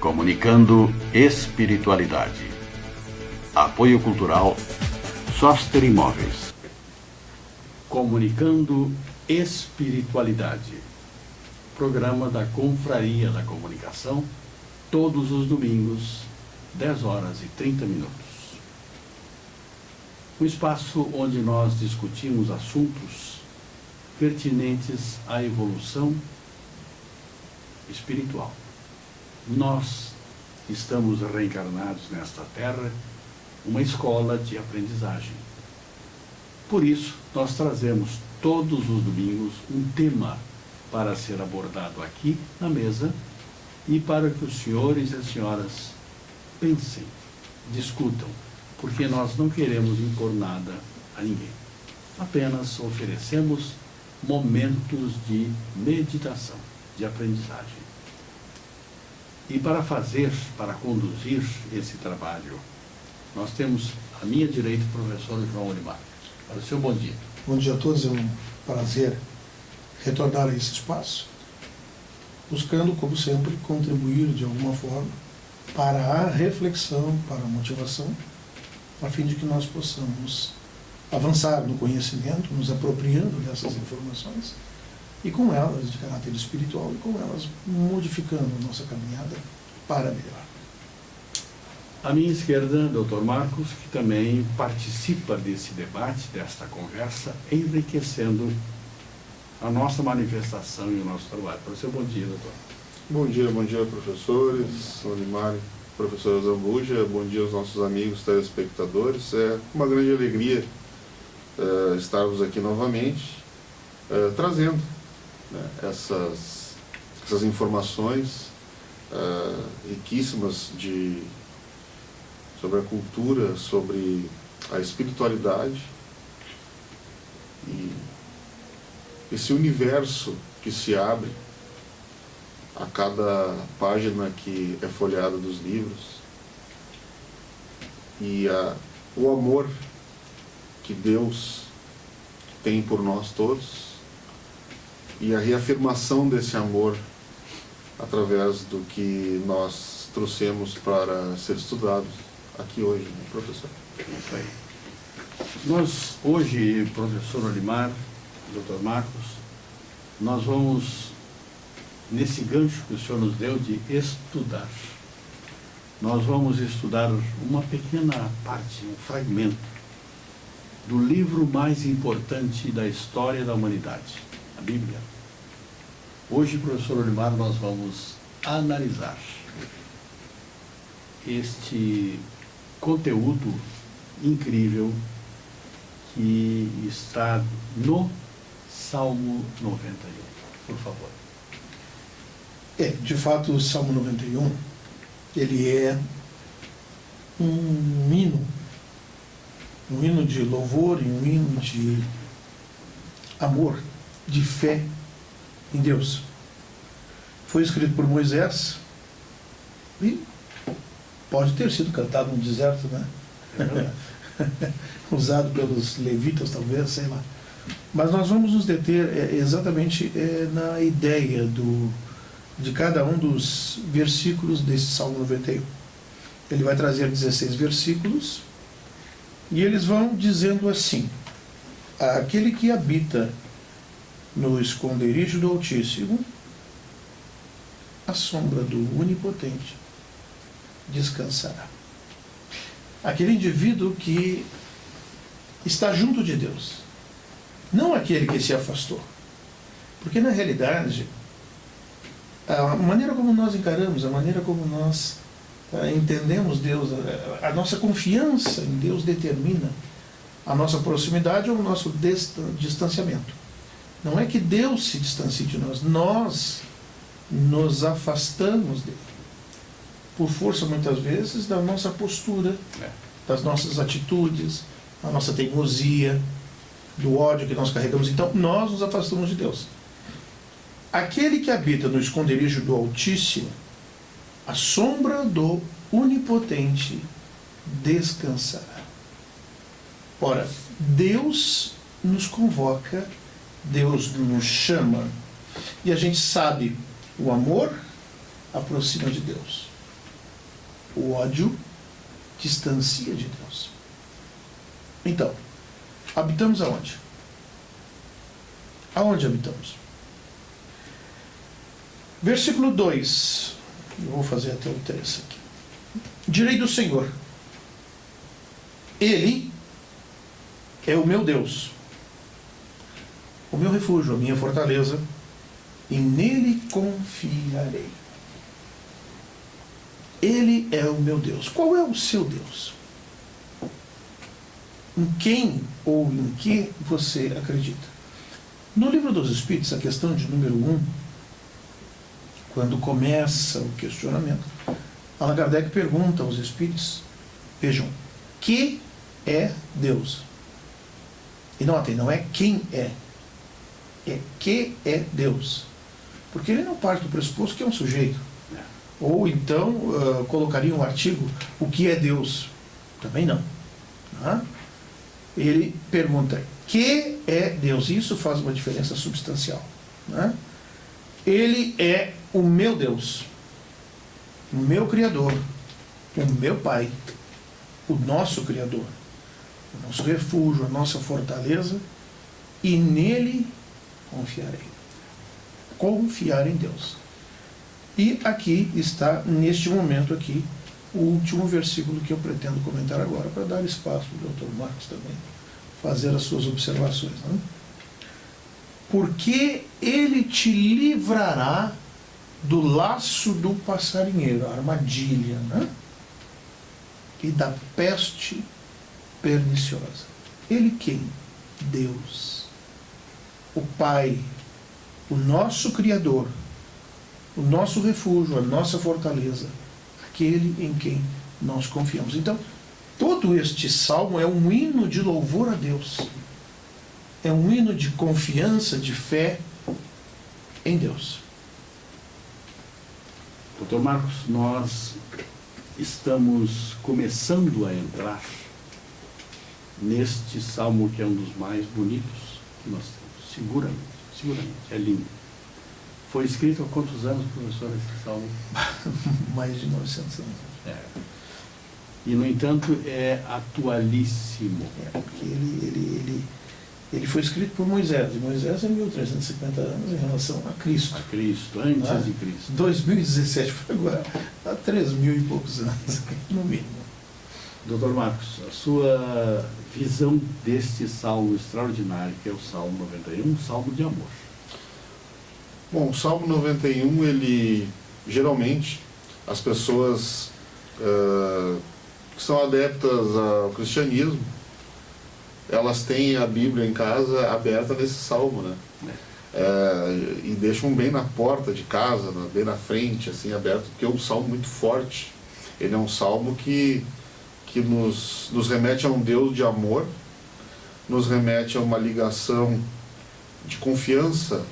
Comunicando Espiritualidade. Apoio Cultural Soster Imóveis. Comunicando Espiritualidade. Programa da Confraria da Comunicação, todos os domingos, 10 horas e 30 minutos. Um espaço onde nós discutimos assuntos pertinentes à evolução espiritual. Nós estamos reencarnados nesta terra, uma escola de aprendizagem. Por isso, nós trazemos todos os domingos um tema para ser abordado aqui na mesa e para que os senhores e as senhoras pensem, discutam, porque nós não queremos impor nada a ninguém. Apenas oferecemos momentos de meditação, de aprendizagem. E para conduzir esse trabalho, nós temos à minha direita o professor João Olimar. Para o seu bom dia. Bom dia a todos, é um prazer retornar a esse espaço, buscando, como sempre, contribuir de alguma forma para a reflexão, para a motivação, a fim de que nós possamos avançar no conhecimento, nos apropriando dessas informações e com elas, de caráter espiritual, e com elas modificando a nossa caminhada para melhor. À minha esquerda, Dr. Marcos, que também participa desse debate, desta conversa, enriquecendo a nossa manifestação e o nosso trabalho. Para o seu bom dia, doutor. Bom dia, professores, Olimar, professor Zambuja, bom dia aos nossos amigos telespectadores. É uma grande alegria estarmos aqui novamente, trazendo, né, essas informações riquíssimas sobre a cultura, sobre a espiritualidade e esse universo que se abre a cada página que é folheada dos livros e o amor que Deus tem por nós todos e a reafirmação desse amor através do que nós trouxemos para ser estudado aqui hoje, né, professor? Isso aí. Nós, hoje, professor Olimar, Dr. Marcos, nós vamos, nesse gancho que o senhor nos deu de estudar, nós vamos estudar uma pequena parte, um fragmento do livro mais importante da história da humanidade, a Bíblia. Hoje, professor Olimar, nós vamos analisar este conteúdo incrível que está no Salmo 91. Por favor. De fato, o Salmo 91, ele é um hino de louvor e um hino de amor, de fé em Deus. Foi escrito por Moisés e pode ter sido cantado no deserto, né? É verdade. Usado pelos levitas, talvez, sei lá. Mas nós vamos nos deter exatamente na ideia de cada um dos versículos desse Salmo 91. Ele vai trazer 16 versículos e eles vão dizendo assim: aquele que habita no esconderijo do Altíssimo, à sombra do Onipotente descansará. Aquele indivíduo que está junto de Deus, não aquele que se afastou. Porque na realidade, a maneira como nós encaramos, a maneira como nós entendemos Deus, a nossa confiança em Deus determina a nossa proximidade ou o nosso distanciamento. Não é que Deus se distancie de nós, nós nos afastamos dele. Por força, muitas vezes, da nossa postura, das nossas atitudes, da nossa teimosia, do ódio que nós carregamos. Então, nós nos afastamos de Deus. Aquele que habita no esconderijo do Altíssimo, à sombra do Onipotente descansará. Ora, Deus nos convoca, Deus nos chama, e a gente sabe, o amor aproxima de Deus. O ódio distancia de Deus. Então, habitamos aonde? Aonde habitamos? Versículo 2. Eu vou fazer até o 3 aqui. Direi do Senhor: Ele é o meu Deus, o meu refúgio, a minha fortaleza, e nele confiarei. Ele é o meu Deus. Qual é o seu Deus? Em quem ou em que você acredita? No Livro dos Espíritos, a questão de número 1, quando começa o questionamento, Allan Kardec pergunta aos Espíritos, vejam, que é Deus? E notem, não é quem é que é Deus. Porque ele não parte do pressuposto que é um sujeito. Ou então colocaria um artigo, o que é Deus? Também não. Ele pergunta, que é Deus? Isso faz uma diferença substancial. Ele é o meu Deus, o meu Criador, o meu Pai, o nosso Criador, o nosso refúgio, a nossa fortaleza, e nele confiarei. Confiar em Deus. E aqui está, neste momento aqui, o último versículo que eu pretendo comentar agora, para dar espaço para o Dr. Marcos também fazer as suas observações. Porque ele te livrará do laço do passarinheiro, a armadilha, e da peste perniciosa. Ele quem? Deus. O Pai, o nosso Criador, o nosso refúgio, a nossa fortaleza, aquele em quem nós confiamos. Então, todo este salmo é um hino de louvor a Deus. É um hino de confiança, de fé em Deus. Dr. Marcos, nós estamos começando a entrar neste salmo que é um dos mais bonitos que nós temos. Seguramente, é lindo. Foi escrito há quantos anos, professor, esse salmo? Mais de 900 anos. E, no entanto, é atualíssimo. Porque ele foi escrito por Moisés, e Moisés é 1350 anos em relação a Cristo. A Cristo, antes de Cristo. 2017, foi agora, há 3.000 e poucos anos, no mínimo. Dr. Marcos, a sua visão deste salmo extraordinário, que é o Salmo 91, um salmo de amor. Bom, o Salmo 91, ele, geralmente, as pessoas que são adeptas ao cristianismo, elas têm a Bíblia em casa aberta nesse salmo, e deixam bem na porta de casa, bem na frente, assim, aberto, porque é um salmo muito forte. Ele é um salmo que nos remete a um Deus de amor, nos remete a uma ligação de confiança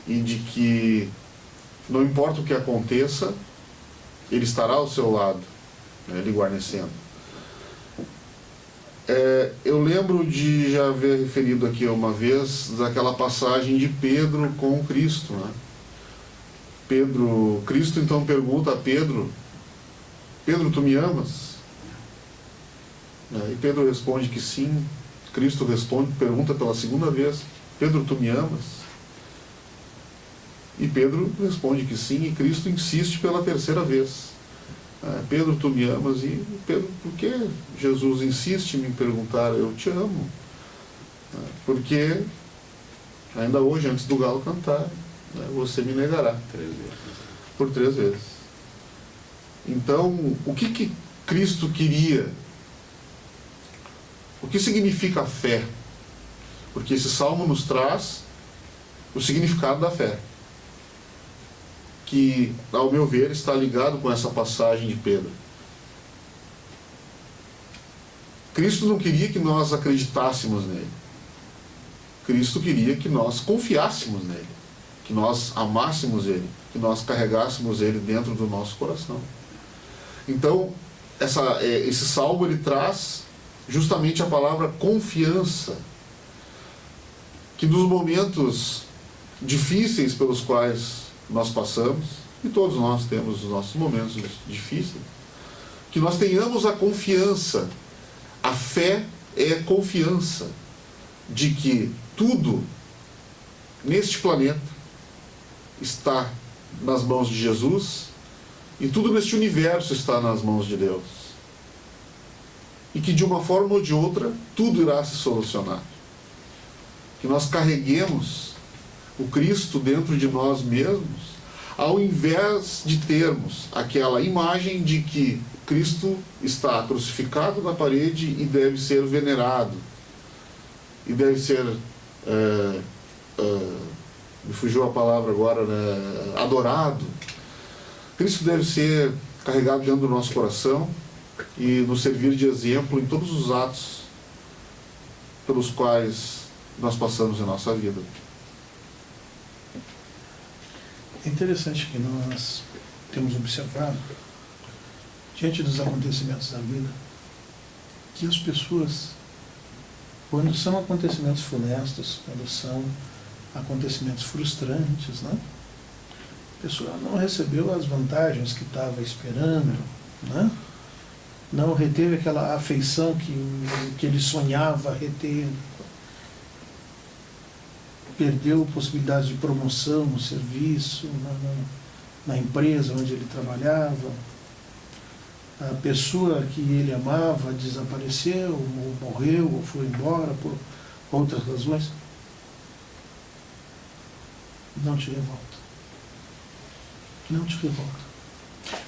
e de que, não importa o que aconteça, Ele estará ao seu lado, Ele guarnecendo. Eu lembro de já haver referido aqui uma vez daquela passagem de Pedro com Cristo. Cristo então pergunta a Pedro, Pedro, tu me amas? E Pedro responde que sim. Cristo pergunta pela segunda vez, Pedro, tu me amas? E Pedro responde que sim, e Cristo insiste pela terceira vez. Pedro, tu me amas? E Pedro, por que Jesus insiste em me perguntar, eu te amo? Porque ainda hoje, antes do galo cantar, você me negará 3 vezes. por 3 vezes. Então, o que Cristo queria? O que significa a fé? Porque esse salmo nos traz o significado da fé, que, ao meu ver, está ligado com essa passagem de Pedro. Cristo não queria que nós acreditássemos nele. Cristo queria que nós confiássemos nele, que nós amássemos ele, que nós carregássemos ele dentro do nosso coração. Então, esse salmo ele traz justamente a palavra confiança, que nos momentos difíceis pelos quais nós passamos, e todos nós temos os nossos momentos difíceis, que nós tenhamos a confiança. A fé é confiança de que tudo neste planeta está nas mãos de Jesus e tudo neste universo está nas mãos de Deus. E que de uma forma ou de outra tudo irá se solucionar. Que nós carreguemos o Cristo dentro de nós mesmos, ao invés de termos aquela imagem de que Cristo está crucificado na parede e deve ser venerado, e deve ser, me fugiu a palavra agora, né, adorado. Cristo deve ser carregado dentro do nosso coração e nos servir de exemplo em todos os atos pelos quais nós passamos em nossa vida. É interessante que nós temos observado, diante dos acontecimentos da vida, que as pessoas, quando são acontecimentos funestos, quando são acontecimentos frustrantes, né, a pessoa não recebeu as vantagens que estava esperando, né, não reteve aquela afeição que ele sonhava reter, perdeu possibilidades de promoção no serviço, na empresa onde ele trabalhava. A pessoa que ele amava desapareceu, ou morreu, ou foi embora por outras razões. Não te revolta. Não te revolta.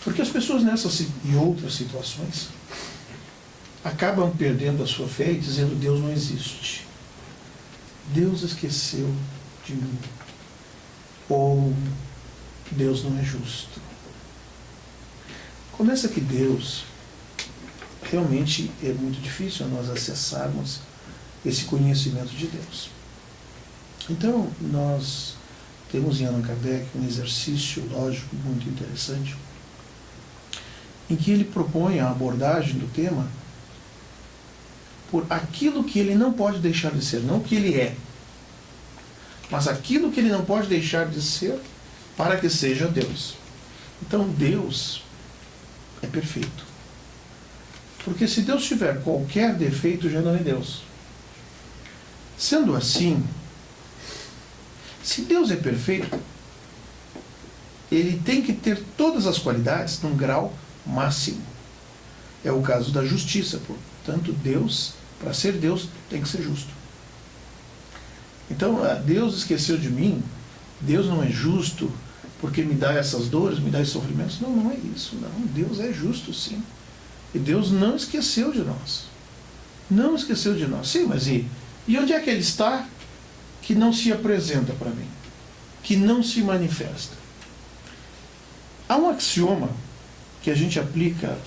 Porque as pessoas nessas e outras situações acabam perdendo a sua fé e dizendo: Deus não existe. Deus esqueceu de mim. Ou Deus não é justo. Começa que Deus, realmente é muito difícil nós acessarmos esse conhecimento de Deus. Então, nós temos em Allan Kardec um exercício lógico muito interessante, em que ele propõe a abordagem do tema por aquilo que ele não pode deixar de ser, não o que ele é, mas aquilo que ele não pode deixar de ser para que seja Deus. Então, Deus é perfeito. Porque se Deus tiver qualquer defeito, já não é Deus. Sendo assim, se Deus é perfeito, ele tem que ter todas as qualidades num grau máximo. É o caso da justiça. Portanto, Deus, para ser Deus, tem que ser justo. Então, Deus esqueceu de mim, Deus não é justo porque me dá essas dores, me dá esses sofrimentos. Não, não é isso. Não. Deus é justo, sim. E Deus não esqueceu de nós. Não esqueceu de nós. Sim, mas e onde é que Ele está que não se apresenta para mim? Que não se manifesta? Há um axioma que a gente aplica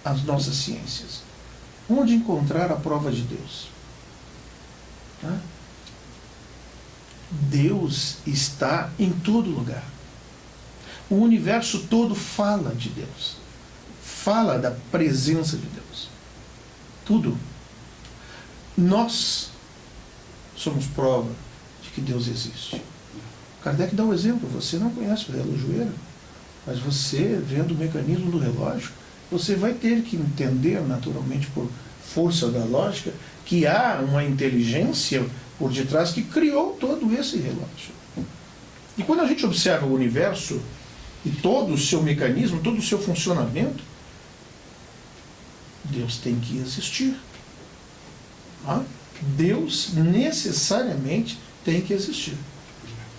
às nossas ciências. Onde encontrar a prova de Deus? Deus está em todo lugar. O universo todo fala de Deus. Fala da presença de Deus. Tudo. Nós somos prova de que Deus existe. Kardec dá um exemplo. Você não conhece o relojoeiro, mas você, vendo o mecanismo do relógio, você vai ter que entender, naturalmente, por força da lógica, que há uma inteligência por detrás que criou todo esse relógio. E quando a gente observa o universo e todo o seu mecanismo, todo o seu funcionamento, Deus tem que existir. Deus necessariamente tem que existir.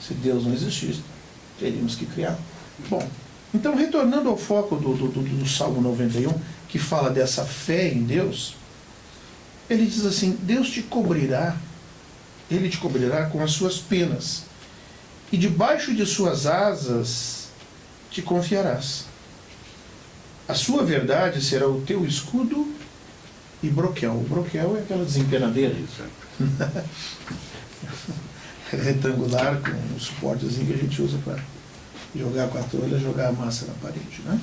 Se Deus não existisse, teríamos que criar. Bom, então, retornando ao foco do Salmo 91, que fala dessa fé em Deus, ele diz assim: Deus te cobrirá, Ele te cobrirá com as suas penas, e debaixo de suas asas te confiarás. A sua verdade será o teu escudo e broquel. O broquel é aquela desempenadeira retangular com um suportezinho que a gente usa para jogar com a trolha, jogar a massa na parede, né?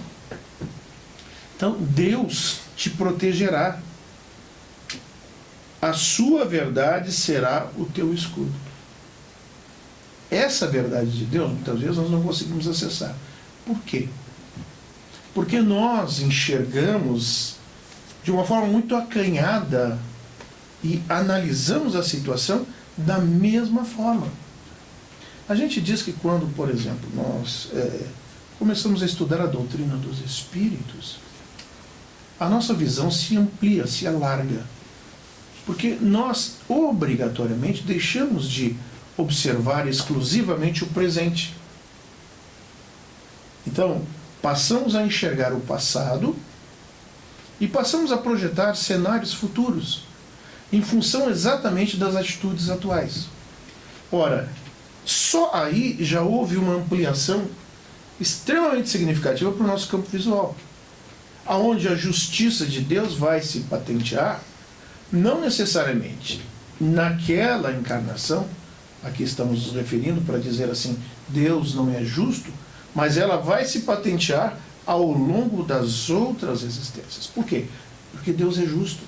Então, Deus te protegerá. A sua verdade será o teu escudo. Essa verdade de Deus, muitas vezes, nós não conseguimos acessar. Por quê? Porque nós enxergamos de uma forma muito acanhada e analisamos a situação da mesma forma. A gente diz que quando, por exemplo, nós começamos a estudar a doutrina dos espíritos, a nossa visão se amplia, se alarga. Porque nós, obrigatoriamente, deixamos de observar exclusivamente o presente. Então, passamos a enxergar o passado e passamos a projetar cenários futuros, em função exatamente das atitudes atuais. Ora, só aí já houve uma ampliação extremamente significativa para o nosso campo visual, aonde a justiça de Deus vai se patentear, não necessariamente naquela encarnação, aqui estamos nos referindo para dizer assim, Deus não é justo, mas ela vai se patentear ao longo das outras existências. Por quê? Porque Deus é justo.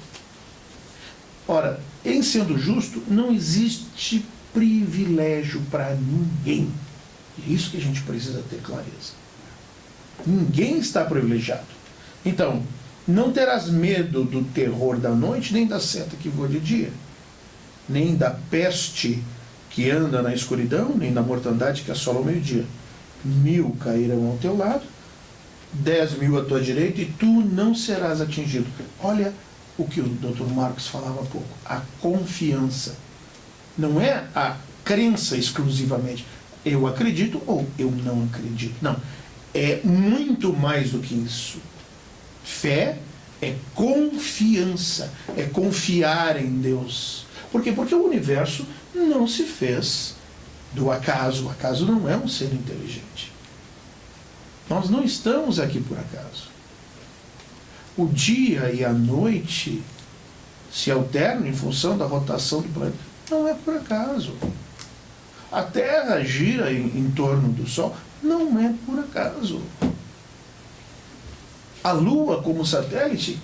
Ora, em sendo justo, não existe privilégio para ninguém. É isso que a gente precisa ter clareza. Ninguém está privilegiado. Então, não terás medo do terror da noite, nem da seta que voa de dia, nem da peste que anda na escuridão, nem da mortandade que assola ao meio-dia. 1000 cairão ao teu lado, 10.000 à tua direita, e tu não serás atingido. Olha o que o Dr. Marcos falava há pouco, a confiança. Não é a crença exclusivamente, eu acredito ou eu não acredito. Não, é muito mais do que isso. Fé é confiança, é confiar em Deus. Por quê? Porque o universo não se fez do acaso. O acaso não é um ser inteligente. Nós não estamos aqui por acaso. O dia e a noite se alternam em função da rotação do planeta. Não é por acaso. A Terra gira em torno do Sol. Não é por acaso. A Lua, como satélite,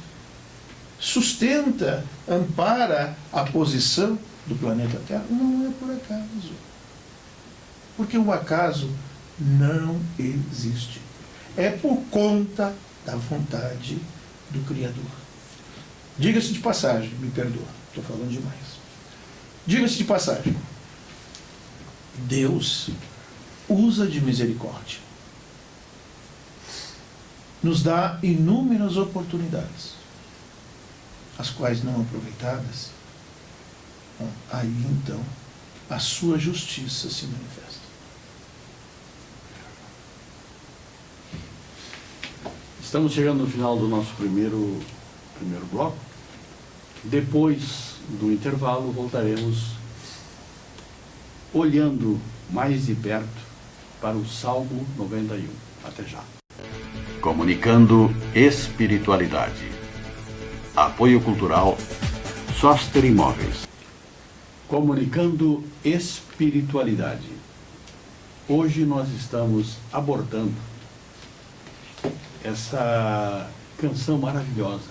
sustenta, ampara a posição do planeta Terra. Não é por acaso. Porque o acaso não existe. É por conta da vontade do Criador. Diga-se de passagem, me perdoa, estou falando demais. Diga-se de passagem, Deus usa de misericórdia. Nos dá inúmeras oportunidades, as quais não aproveitadas, aí então a sua justiça se manifesta. Estamos chegando no final do nosso primeiro bloco. Depois do intervalo, voltaremos olhando mais de perto para o Salmo 91. Até já. Comunicando espiritualidade. Apoio cultural Soster Imóveis. Comunicando espiritualidade. Hoje nós estamos abordando essa canção maravilhosa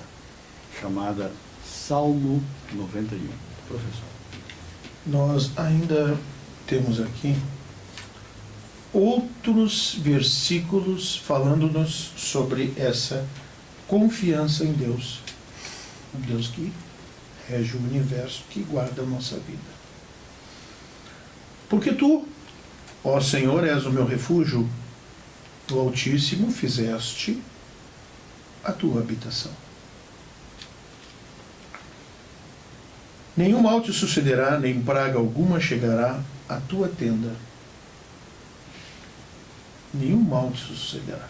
chamada Salmo 91. Professor. Nós ainda temos aqui outros versículos falando-nos sobre essa confiança em Deus. Um Deus que rege o universo, que guarda a nossa vida. Porque tu, ó Senhor, és o meu refúgio, do Altíssimo fizeste a tua habitação. Nenhum mal te sucederá, nem praga alguma chegará à tua tenda. Nenhum mal te sucederá.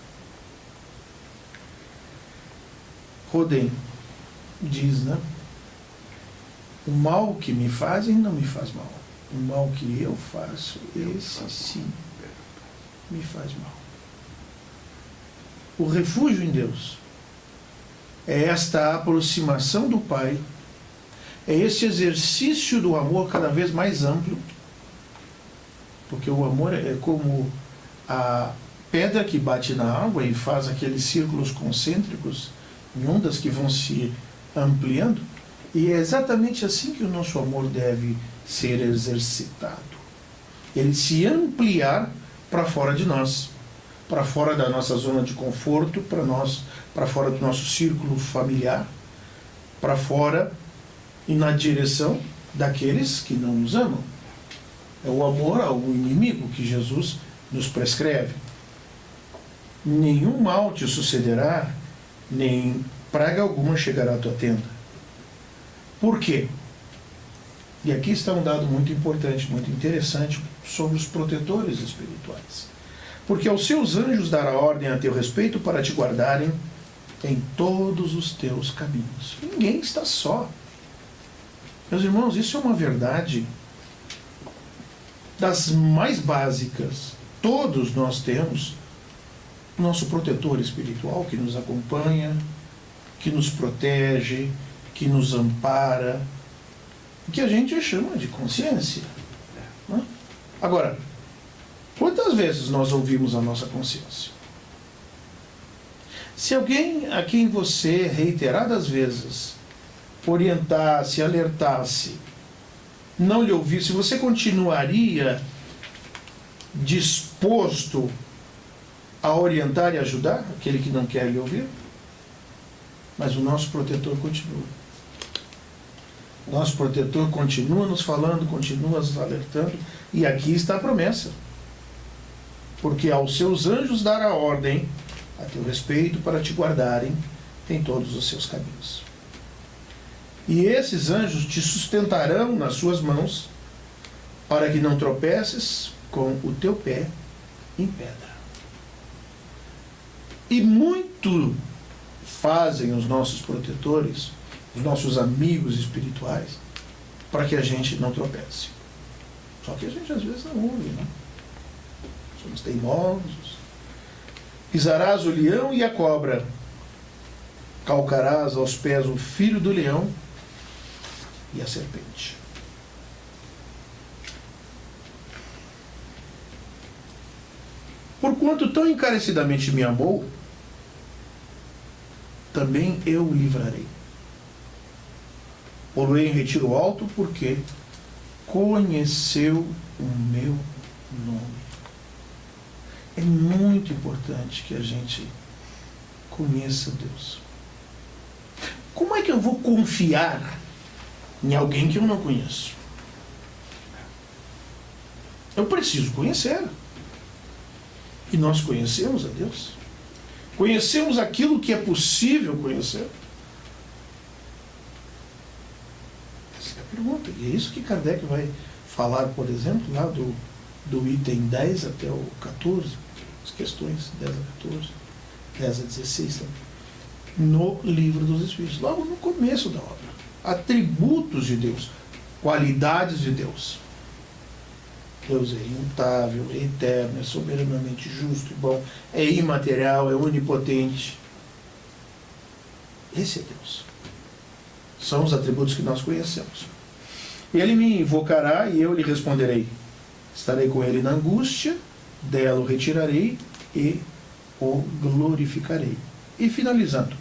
Rodem diz, né? O mal que me fazem não me faz mal. O mal que eu faço, esse sim me faz mal. O refúgio em Deus é esta aproximação do Pai, é esse exercício do amor cada vez mais amplo, porque o amor é como a pedra que bate na água e faz aqueles círculos concêntricos em ondas que vão se ampliando, e é exatamente assim que o nosso amor deve ser exercitado. Ele se ampliar para fora de nós. para fora da nossa zona de conforto, para fora do nosso círculo familiar, para fora e na direção daqueles que não nos amam. É o amor ao inimigo que Jesus nos prescreve. Nenhum mal te sucederá, nem praga alguma chegará à tua tenda. Por quê? E aqui está um dado muito importante, muito interessante sobre os protetores espirituais. Porque aos seus anjos dará ordem a teu respeito para te guardarem em todos os teus caminhos. Ninguém está só. Meus irmãos, isso é uma verdade das mais básicas. Todos nós temos nosso protetor espiritual que nos acompanha, que nos protege, que nos ampara, que a gente chama de consciência. Né? Agora, quantas vezes nós ouvimos a nossa consciência? Se alguém a quem você reiteradas vezes orientasse, alertasse, não lhe ouvisse, você continuaria disposto a orientar e ajudar aquele que não quer lhe ouvir? Mas o nosso protetor continua. O nosso protetor continua nos falando, continua nos alertando, e aqui está a promessa. Porque aos seus anjos dará ordem a teu respeito para te guardarem em todos os seus caminhos. E esses anjos te sustentarão nas suas mãos, para que não tropeces com o teu pé em pedra. E muito fazem os nossos protetores, os nossos amigos espirituais, para que a gente não tropece. Só que a gente às vezes não ouve, né? Somos teimosos. Pisarás o leão e a cobra, calcarás aos pés o filho do leão e a serpente. Porquanto tão encarecidamente me amou, também eu o livrarei. Pô-lo-ei em retiro alto, porque conheceu o meu nome. É muito importante que a gente conheça Deus. Como é que eu vou confiar em alguém que eu não conheço? Eu preciso conhecer. E nós conhecemos a Deus? Conhecemos aquilo que é possível conhecer? Essa é a pergunta. E é isso que Kardec vai falar, por exemplo, lá do item 10 até o 14, as questões 10 a 14, 10 a 16 também, no Livro dos Espíritos, logo no começo da obra. Atributos de Deus, qualidades de Deus. Deus é imutável, é eterno, é soberanamente justo e bom, é imaterial, é onipotente. Esse é Deus. São os atributos que nós conhecemos. Ele me invocará e eu lhe responderei. Estarei com ele na angústia, dela o retirarei e o glorificarei. E finalizando,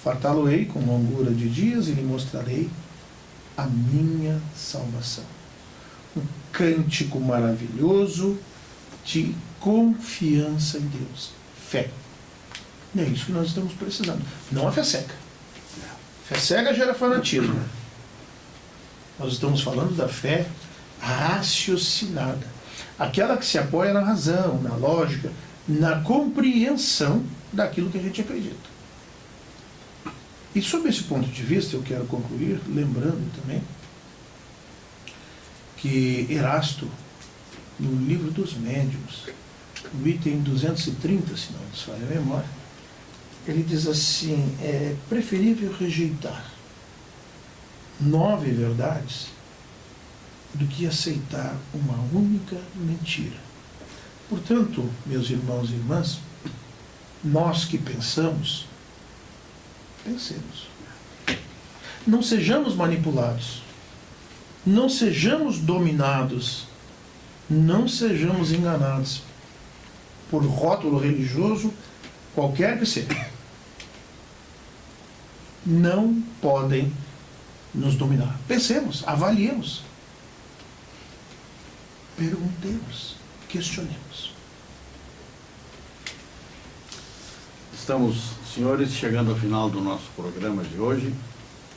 fartá-lo-ei com longura de dias e lhe mostrarei a minha salvação. Um cântico maravilhoso de confiança em Deus. Fé. E é isso que nós estamos precisando. Não a fé cega. Fé cega gera fanatismo. Nós estamos falando da fé raciocinada. Aquela que se apoia na razão, na lógica, na compreensão daquilo que a gente acredita. E sob esse ponto de vista, eu quero concluir lembrando também que Erasto, no Livro dos Médiuns, no item 230, se não nos falha a memória, ele diz assim: é preferível rejeitar 9 verdades do que aceitar uma única mentira. Portanto, meus irmãos e irmãs, nós que pensamos, pensemos. Não sejamos manipulados. Não sejamos dominados, não sejamos enganados por rótulo religioso, qualquer que seja. Não podem nos dominar. Pensemos, avaliemos, perguntemos, questionemos. Estamos, senhores, chegando ao final do nosso programa de hoje.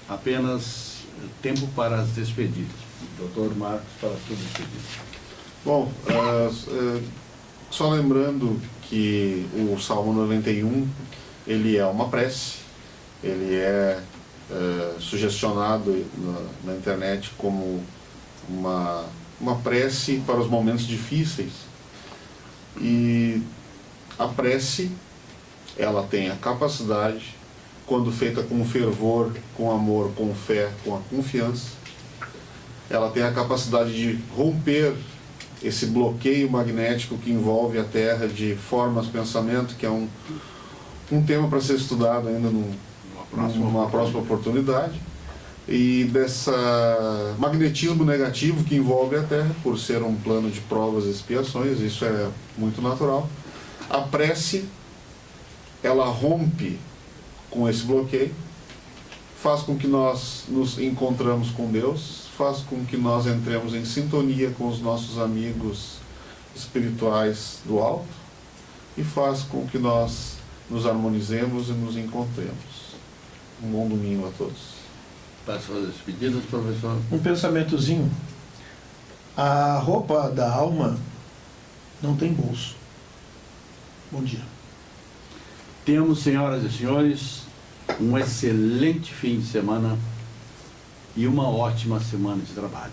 Apenas tempo para as despedidas. Doutor Marcos, para a sua despedida. Bom, só lembrando que o Salmo 91, ele é uma prece, ele é sugestionado na internet como uma prece para os momentos difíceis. E a prece, ela tem a capacidade, quando feita com fervor, com amor, com fé, com a confiança, ela tem a capacidade de romper esse bloqueio magnético que envolve a Terra de formas, pensamento, que é um tema para ser estudado ainda numa próxima oportunidade, e desse magnetismo negativo que envolve a Terra, por ser um plano de provas e expiações, isso é muito natural. A prece, ela rompe com esse bloqueio, faz com que nós nos encontramos com Deus, faz com que nós entremos em sintonia com os nossos amigos espirituais do alto e faz com que nós nos harmonizemos e nos encontremos. Um bom domingo a todos. Para as suas despedidas, professor. Um pensamentozinho. A roupa da alma não tem bolso. Bom dia. Temos, senhoras e senhores, um excelente fim de semana e uma ótima semana de trabalho.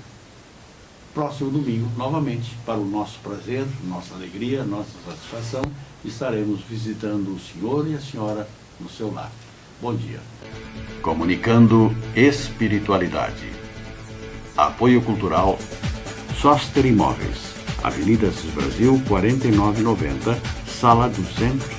Próximo domingo, novamente, para o nosso prazer, nossa alegria, nossa satisfação, estaremos visitando o senhor e a senhora no seu lar. Bom dia. Comunicando espiritualidade. Apoio cultural Soster Imóveis, Avenida Assis Brasil, 4990, Sala 200.